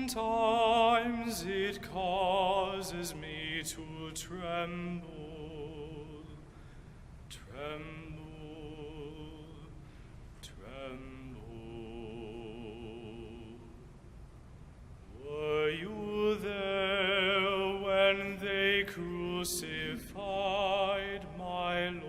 Sometimes it causes me to tremble, tremble, tremble. Were you there when they crucified my Lord?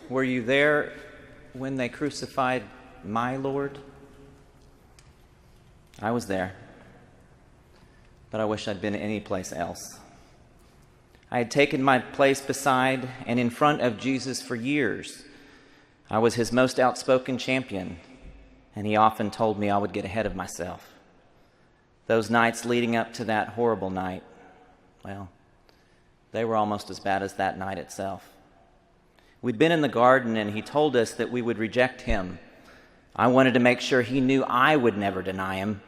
Were you there when they crucified my Lord? I was there, but I wish I'd been any place else. I had taken my place beside and in front of Jesus for years. I was his most outspoken champion, and he often told me I would get ahead of myself. Those nights leading up to that horrible night, well, they were almost as bad as that night itself. We'd been in the garden, and he told us that we would reject him. I wanted to make sure he knew I would never deny him.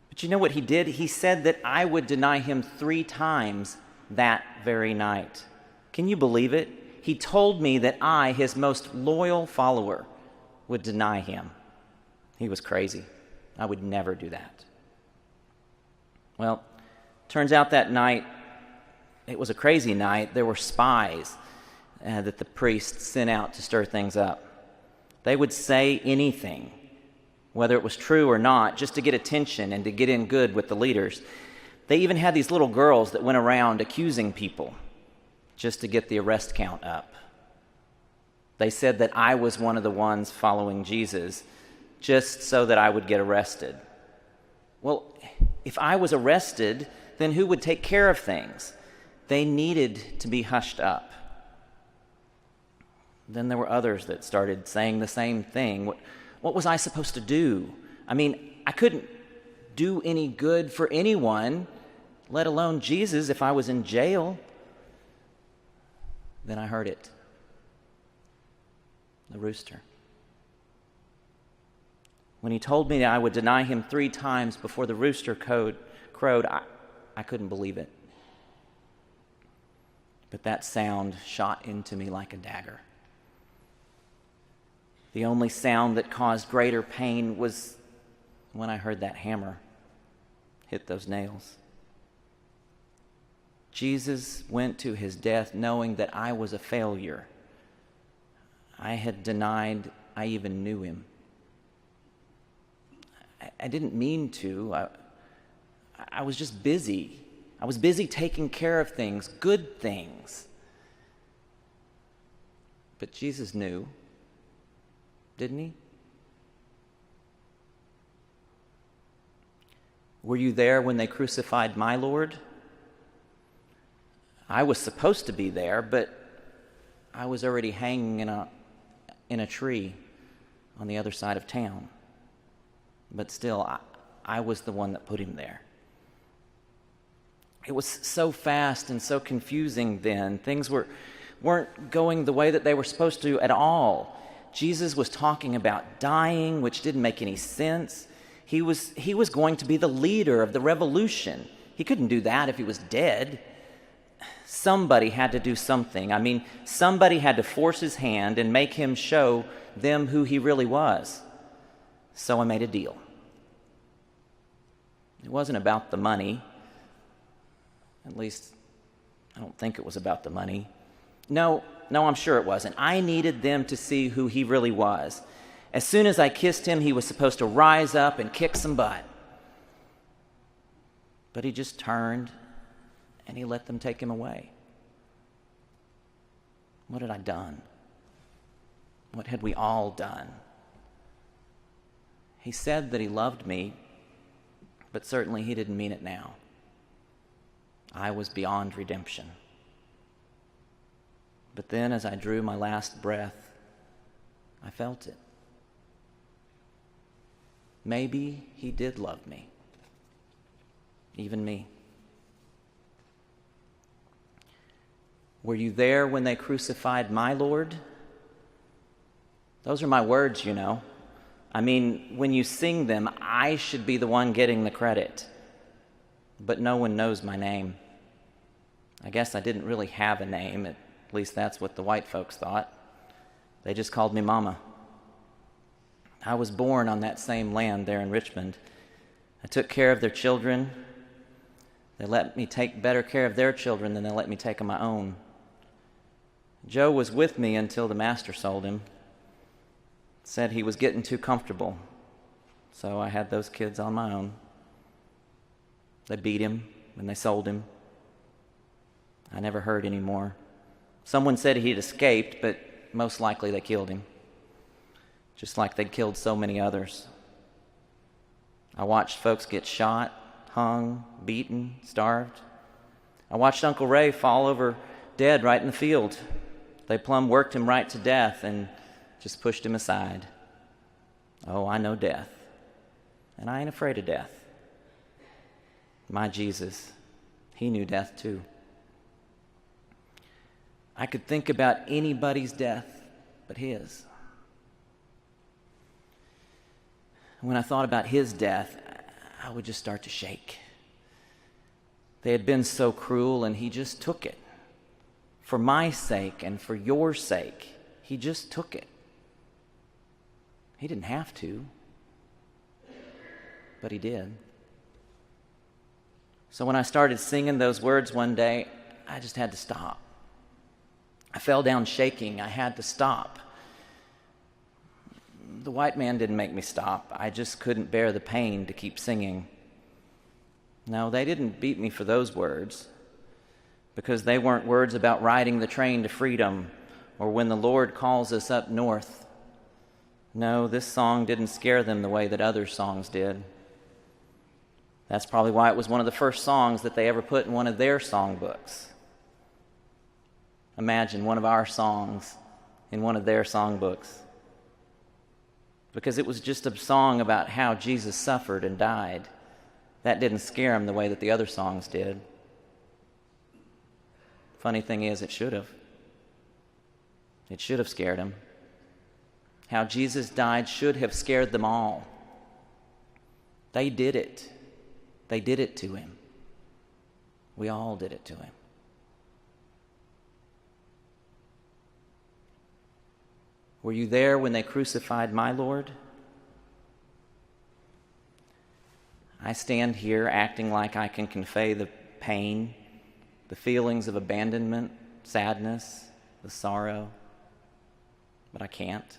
But you know what he did? He said that I would deny him 3 times that very night. Can you believe it? He told me that I, his most loyal follower, would deny him. He was crazy. I would never do that. Well, turns out that night, it was a crazy night. There were spies that the priests sent out to stir things up. They would say anything, whether it was true or not, just to get attention and to get in good with the leaders. They even had these little girls that went around accusing people just to get the arrest count up. They said that I was one of the ones following Jesus just so that I would get arrested. Well, if I was arrested, then who would take care of things? They needed to be hushed up. Then there were others that started saying the same thing. What was I supposed to do? I mean, I couldn't do any good for anyone, let alone Jesus, if I was in jail. Then I heard it. The rooster. When he told me that I would deny him 3 times before the rooster crowed, I couldn't believe it. But that sound shot into me like a dagger. The only sound that caused greater pain was when I heard that hammer hit those nails. Jesus went to his death knowing that I was a failure. I had denied I even knew him. I didn't mean to. I was just busy. I was busy taking care of things, good things. But Jesus knew, didn't he? Were you there when they crucified my Lord? I was supposed to be there, but I was already hanging in a tree on the other side of town. But still, I was the one that put him there. It was so fast and so confusing then. Things weren't going the way that they were supposed to at all. Jesus was talking about dying, which didn't make any sense. He was going to be the leader of the revolution. He couldn't do that if he was dead. Somebody had to do something. I mean, somebody had to force his hand and make him show them who he really was. So I made a deal. It wasn't about the money. At least, I don't think it was about the money. No, I'm sure it wasn't. I needed them to see who he really was. As soon as I kissed him, he was supposed to rise up and kick some butt. But he just turned and he let them take him away. What had I done? What had we all done? He said that he loved me, but certainly he didn't mean it now. I was beyond redemption. But then as I drew my last breath, I felt it. Maybe he did love me. Even me. Were you there when they crucified my Lord? Those are my words, you know. I mean, when you sing them, I should be the one getting the credit. But no one knows my name. I guess I didn't really have a name. At least that's what the white folks thought. They just called me Mama. I was born on that same land there in Richmond. I took care of their children. They let me take better care of their children than they let me take of my own. Joe was with me until the master sold him. Said he was getting too comfortable. So I had those kids on my own. They beat him and they sold him. I never heard any more. Someone said he'd escaped, but most likely they killed him. Just like they'd killed so many others. I watched folks get shot, hung, beaten, starved. I watched Uncle Ray fall over dead right in the field. They plumb worked him right to death and just pushed him aside. Oh, I know death. And I ain't afraid of death. My Jesus, he knew death too. I could think about anybody's death but his. When I thought about his death, I would just start to shake. They had been so cruel, and he just took it. For my sake and for your sake, he just took it. He didn't have to, but he did. So when I started singing those words one day, I just had to stop. I fell down shaking. I had to stop. The white man didn't make me stop. I just couldn't bear the pain to keep singing. No, they didn't beat me for those words, because they weren't words about riding the train to freedom or when the Lord calls us up north. No, this song didn't scare them the way that other songs did. That's probably why it was one of the first songs that they ever put in one of their songbooks. Imagine one of our songs in one of their songbooks. because it was just a song about how Jesus suffered and died. That didn't scare him the way that the other songs did. Funny thing is, it should have. It should have scared him. How Jesus died should have scared them all. They did it. They did it to him. We all did it to him. Were you there when they crucified my Lord? I stand here acting like I can convey the pain, the feelings of abandonment, sadness, the sorrow, but I can't.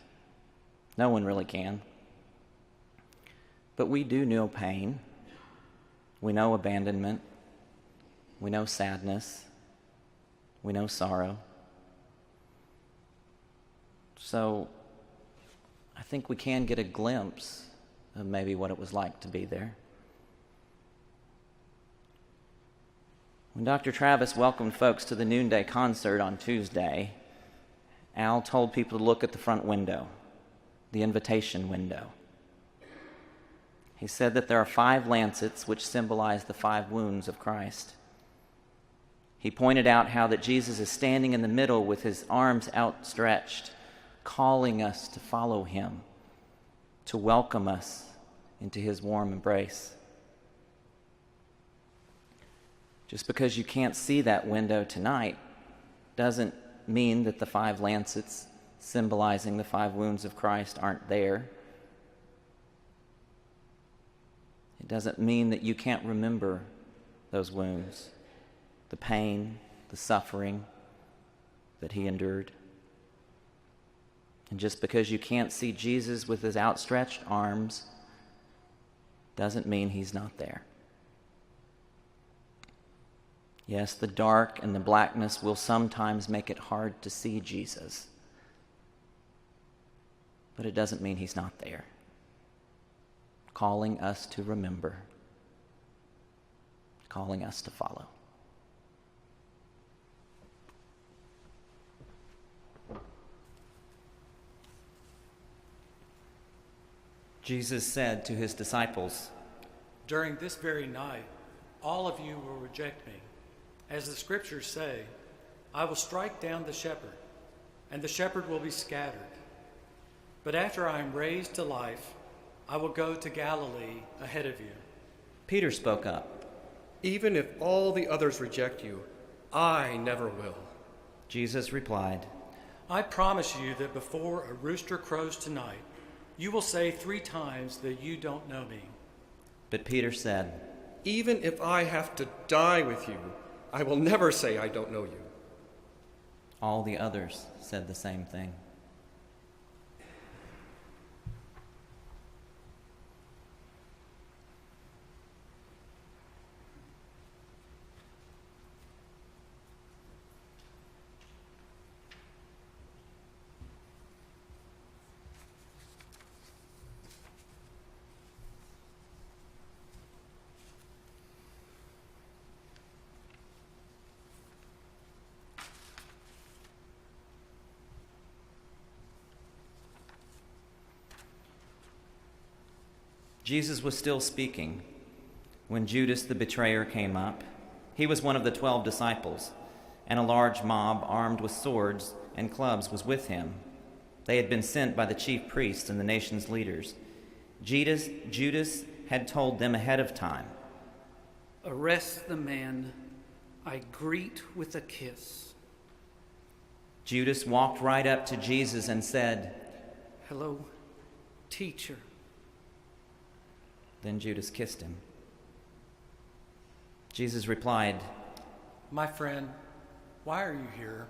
No one really can. But we do know pain. We know abandonment. We know sadness. We know sorrow. So I think we can get a glimpse of maybe what it was like to be there. When Dr. Travis welcomed folks to the noonday concert on Tuesday, Al told people to look at the front window, the invitation window. He said that there are 5 lancets which symbolize the 5 wounds of Christ. He pointed out how that Jesus is standing in the middle with his arms outstretched, calling us to follow him, to welcome us into his warm embrace. Just because you can't see that window tonight doesn't mean that the 5 lancets symbolizing the 5 wounds of Christ aren't there. It doesn't mean that you can't remember those wounds, the pain, the suffering that he endured. And just because you can't see Jesus with his outstretched arms doesn't mean he's not there. Yes, the dark and the blackness will sometimes make it hard to see Jesus, but it doesn't mean he's not there, calling us to remember, calling us to follow. Jesus said to his disciples, "During this very night, all of you will reject me. As the scriptures say, I will strike down the shepherd, and the shepherd will be scattered. But after I am raised to life, I will go to Galilee ahead of you." Peter spoke up. "Even if all the others reject you, I never will." Jesus replied, "I promise you that before a rooster crows tonight, you will say 3 times that you don't know me." But Peter said, "Even if I have to die with you, I will never say I don't know you." All the others said the same thing. Jesus was still speaking when Judas the betrayer came up. He was one of the 12 disciples, and a large mob armed with swords and clubs was with him. They had been sent by the chief priests and the nation's leaders. Judas had told them ahead of time, "Arrest the man I greet with a kiss." Judas walked right up to Jesus and said, "Hello, teacher." Then Judas kissed him. Jesus replied, "My friend, why are you here?"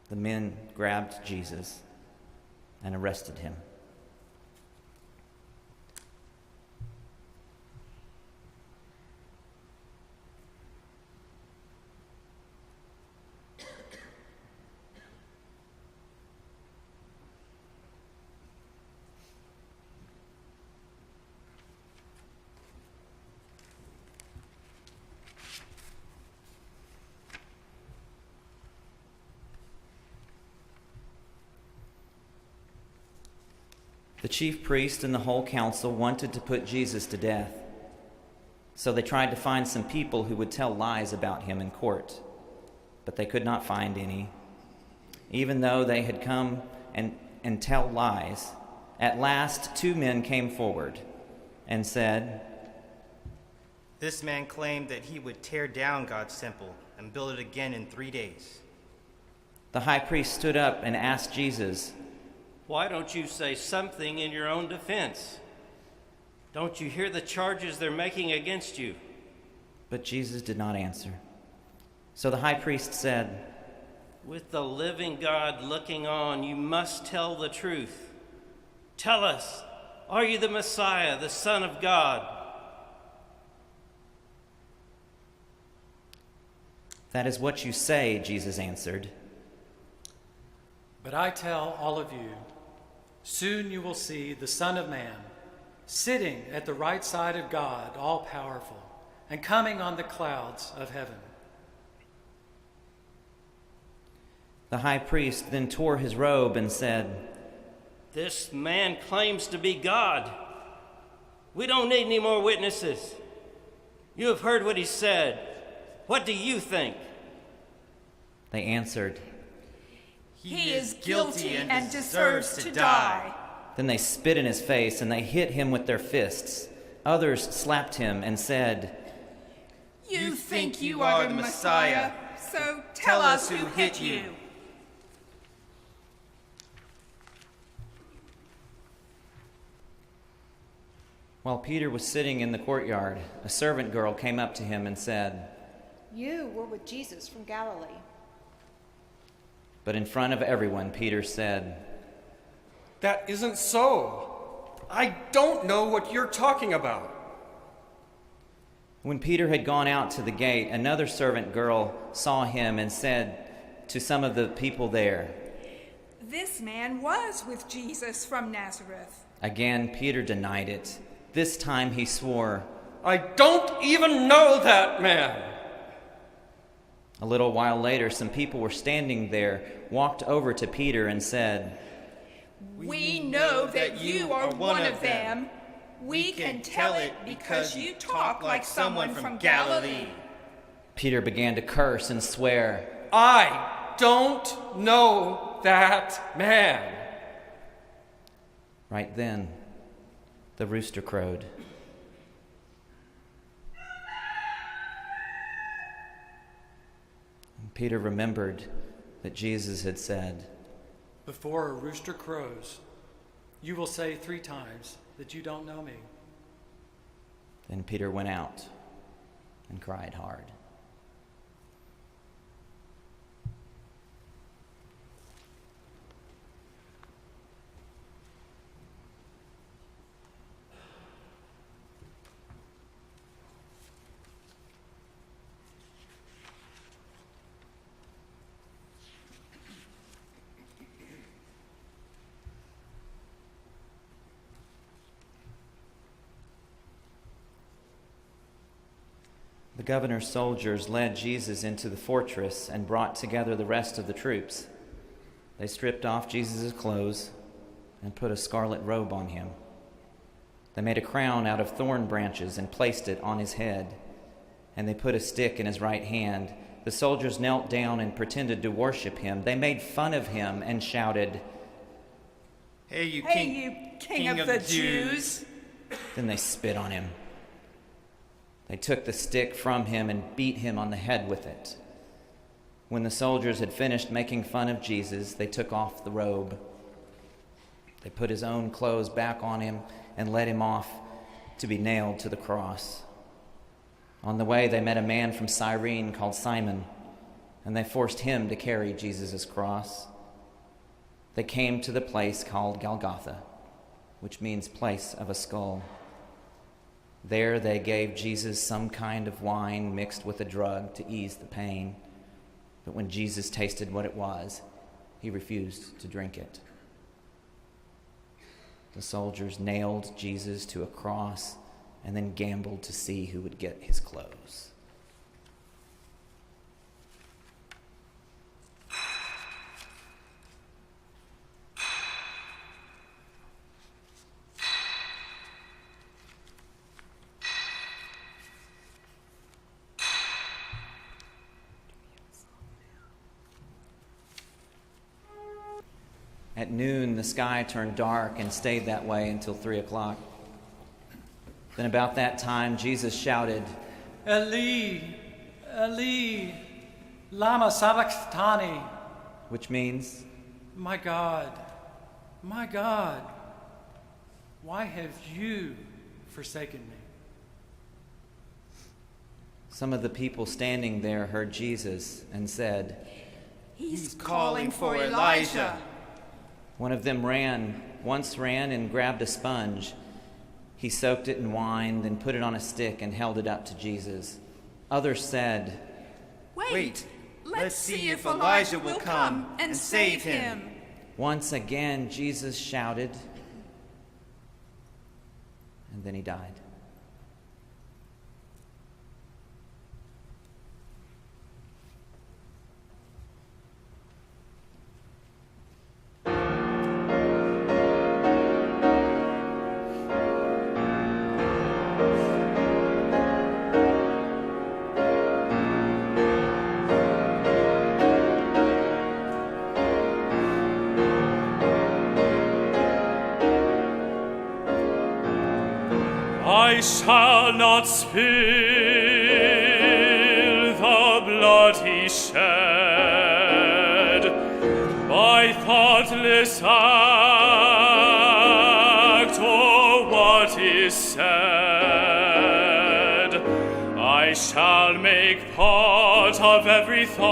The men grabbed Jesus and arrested him. The chief priest and the whole council wanted to put Jesus to death. So they tried to find some people who would tell lies about him in court, but they could not find any. Even though they had come and tell lies, at last 2 men came forward and said, "This man claimed that he would tear down God's temple and build it again in 3 days." The high priest stood up and asked Jesus, "Why don't you say something in your own defense? Don't you hear the charges they're making against you?" But Jesus did not answer. So the high priest said, "With the living God looking on, you must tell the truth. Tell us, are you the Messiah, the Son of God?" "That is what you say," Jesus answered. But I tell all of you, soon you will see the Son of Man sitting at the right side of God, all-powerful, and coming on the clouds of heaven. The high priest then tore his robe and said, "This man claims to be God. We don't need any more witnesses. You have heard what he said. What do you think?" They answered, "He is guilty and deserves to die." Then they spit in his face and they hit him with their fists. Others slapped him and said, "You think you are the Messiah, so tell us who hit you." While Peter was sitting in the courtyard, a servant girl came up to him and said, "You were with Jesus from Galilee." But in front of everyone, Peter said, That isn't so. I don't know what you're talking about. When Peter had gone out to the gate, another servant girl saw him and said to some of the people there, "This man was with Jesus from Nazareth." Again, Peter denied it. This time he swore, I don't even know that man. A little while later, some people were standing there, walked over to Peter and said, "We know that you are one of them. We can tell it because you talk like someone from Galilee." Peter began to curse and swear, I don't know that man. Right then, the rooster crowed. And Peter remembered that Jesus had said, Before a rooster crows, you will say 3 times that you don't know me. Then Peter went out and cried hard. The governor's soldiers led Jesus into the fortress and brought together the rest of the troops. They stripped off Jesus' clothes and put a scarlet robe on him. They made a crown out of thorn branches and placed it on his head, and they put a stick in his right hand. The soldiers knelt down and pretended to worship him. They made fun of him and shouted, Hey, you king of the Jews. Then they spit on him. They took the stick from him and beat him on the head with it. When the soldiers had finished making fun of Jesus, they took off the robe. They put his own clothes back on him and led him off to be nailed to the cross. On the way, they met a man from Cyrene called Simon, and they forced him to carry Jesus' cross. They came to the place called Golgotha, which means place of a skull. There they gave Jesus some kind of wine mixed with a drug to ease the pain. But when Jesus tasted what it was, he refused to drink it. The soldiers nailed Jesus to a cross and then gambled to see who would get his clothes. At noon, the sky turned dark and stayed that way until 3 o'clock. Then about that time, Jesus shouted, Eli, Eli, lama sabachthani, which means, my God, why have you forsaken me? some of the people standing there heard Jesus and said, He's calling for Elijah. One of them once ran and grabbed a sponge. He soaked it in wine, then put it on a stick and held it up to Jesus. Others said, Wait, let's see if Elijah will come and save him. Once again, Jesus shouted, and then he died. I shall not spill the blood he shed by thoughtless act or what is said. I shall make part of every thought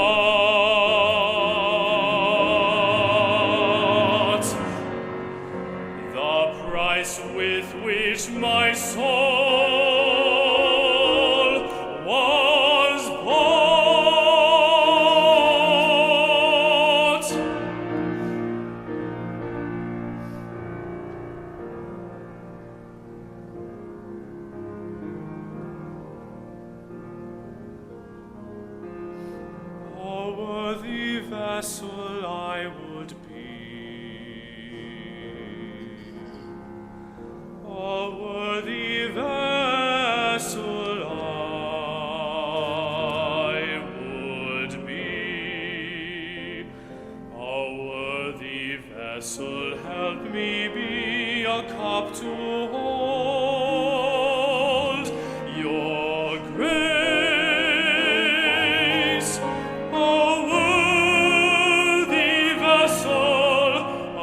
the price with which my soul was bought. A worthy vessel I would be, a worthy vessel I would be, a worthy vessel help me be, a cup to hold your grace, a worthy vessel, a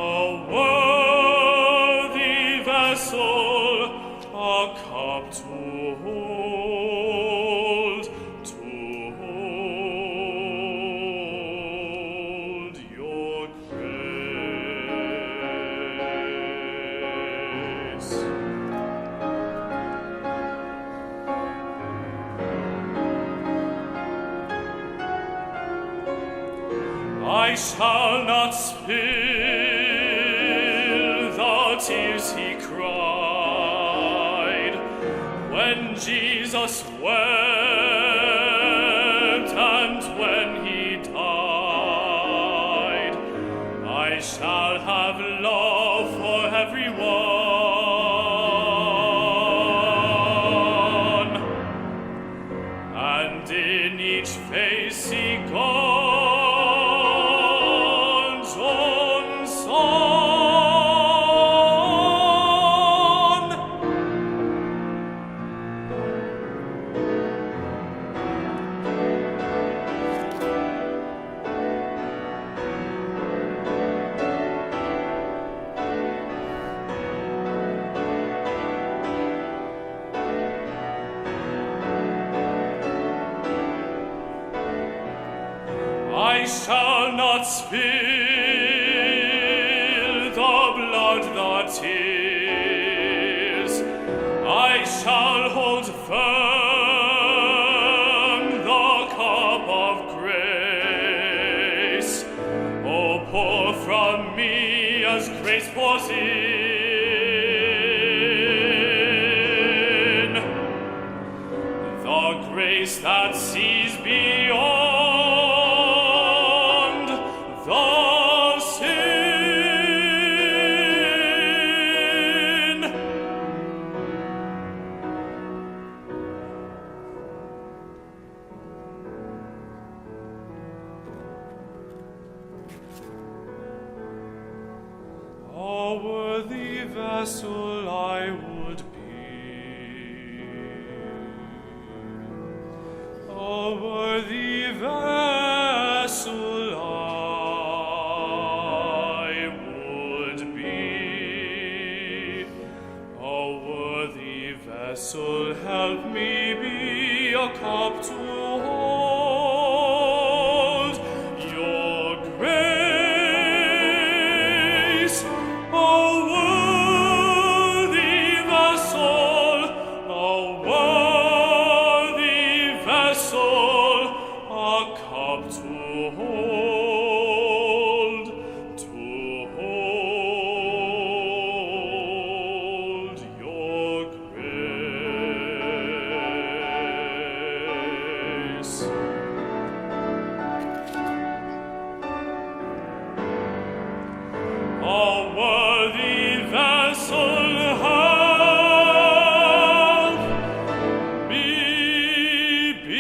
worthy vessel, a cup to hold your grace. I shall not spill the tears he cried when Jesus wept and when he died. I shall have love for everyone, and in each face see God's own Son. I shall not spill the blood, the tears. I shall hold firm the cup of grace. Oh, pour from me as grace pours in, the grace that sees beyond the sin. worthy vessel I would be. A worthy vessel I would be. A worthy vessel, help me be a cup to hold your grace. A worthy vessel, a worthy vessel, a cup to hold your grace. A worthy vessel, help me be.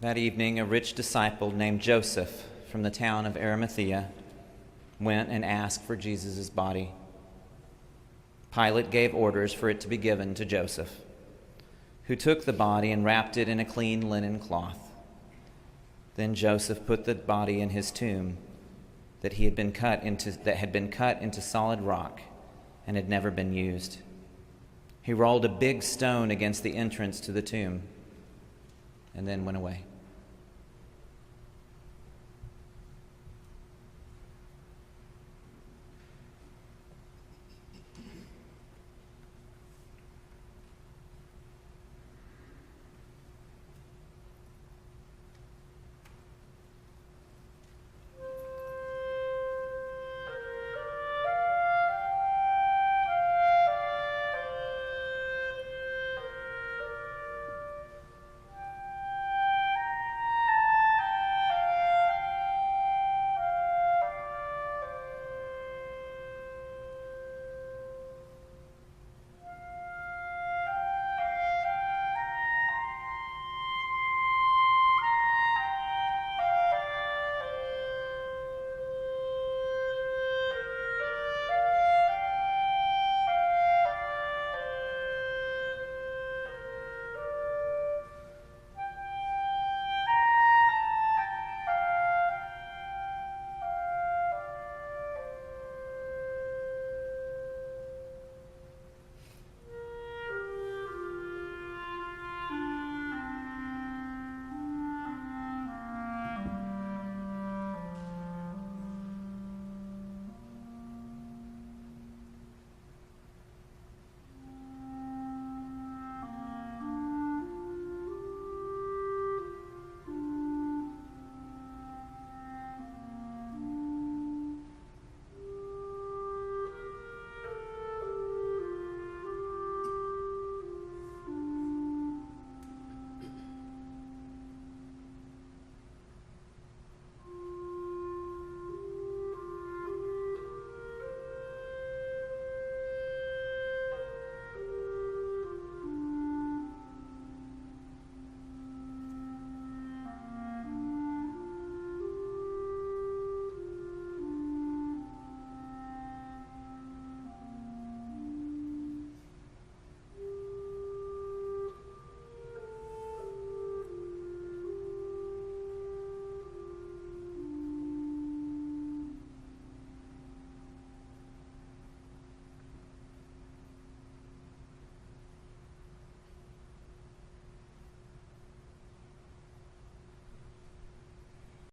That evening, a rich disciple named Joseph from the town of Arimathea went and asked for Jesus' body. Pilate gave orders for it to be given to Joseph, who took the body and wrapped it in a clean linen cloth. Then Joseph put the body in his tomb that had been cut into solid rock and had never been used. He rolled a big stone against the entrance to the tomb and then went away.